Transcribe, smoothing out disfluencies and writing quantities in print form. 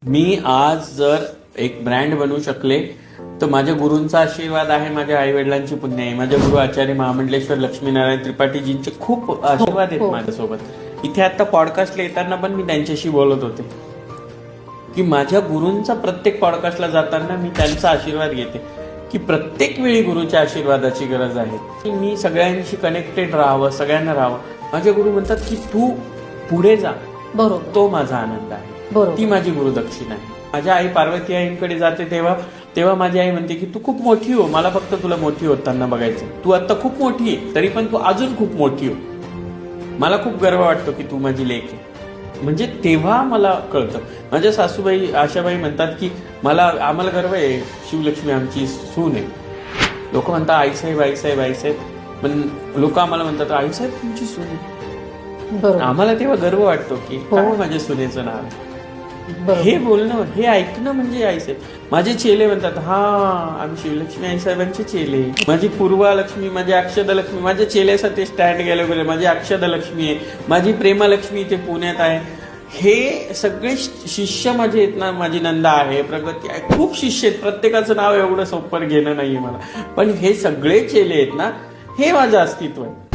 मी आज जर एक ब्रँड बनू शकले तर माझ्या गुरूंचा आशीर्वाद आहे, माझ्या आई वडिलांची पुण्य आहे, माझ्या गुरु आचार्य महामंडलेश्वर लक्ष्मीनारायण त्रिपाठीजींचे खूप आशीर्वाद आहेत माझ्यासोबत. इथे आता पॉडकास्टला येताना पण मी त्यांच्याशी बोलत होते की माझ्या गुरूंचा प्रत्येक पॉडकास्टला जाताना मी त्यांचा आशीर्वाद घेते की प्रत्येक वेळी गुरुच्या आशीर्वादाची गरज आहे की मी सगळ्यांशी कनेक्टेड राहावं, सगळ्यांना राहावं. माझे गुरु म्हणतात की तू पुढे जा, बरोबर, तो माझा आनंद आहे, बरोबर. ती माझी गुरुदक्षिणा आहे. माझ्या आई पार्वती आईंकडे जाते तेव्हा माझी आई म्हणते की तू खूप मोठी हो, मला फक्त तुला मोठी होताना बघायचं, तू आता खूप मोठी आहे तरी पण तू अजून खूप मोठी हो, मला खूप गर्व वाटतो की तू माझी लेक आहे. म्हणजे तेव्हा मला कळतं. माझ्या सासूबाई आशाबाई म्हणतात की आम्हाला गर्व आहे, शिवलक्ष्मी आमची सून आहे. लोक म्हणतात आईसाहेब आईसाहेब आईसाहेब, पण लोक आम्हाला म्हणतात आईसाहेब तुमची सून आहे. बरोबर, आम्हाला तेव्हा गर्व वाटतो की हो. काय माझ्या सुनेचं नाव आहे. बरोबर. हे बोलणं, हे ऐकणं म्हणजे आईसाहेब. माझे चेले म्हणतात हा आम्ही शिवलक्ष्मी आईसाहेबांचे चेले, माझी पूर्वा लक्ष्मी, माझी अक्षदा लक्ष्मी, माझ्या चेल्यासाठी स्टँड गेले गेले, माझी अक्षदा लक्ष्मी आहे, माझी प्रेमा लक्ष्मी इथे पुण्यात आहे. हे सगळे शिष्य माझे आहेत ना, माझी नंदा आहे, प्रगती आहे, खूप शिष्य आहेत. प्रत्येकाचं नाव एवढं सोपं घेणं नाहीये मला, पण हे सगळे चेले आहेत ना, हे माझं अस्तित्व आहे.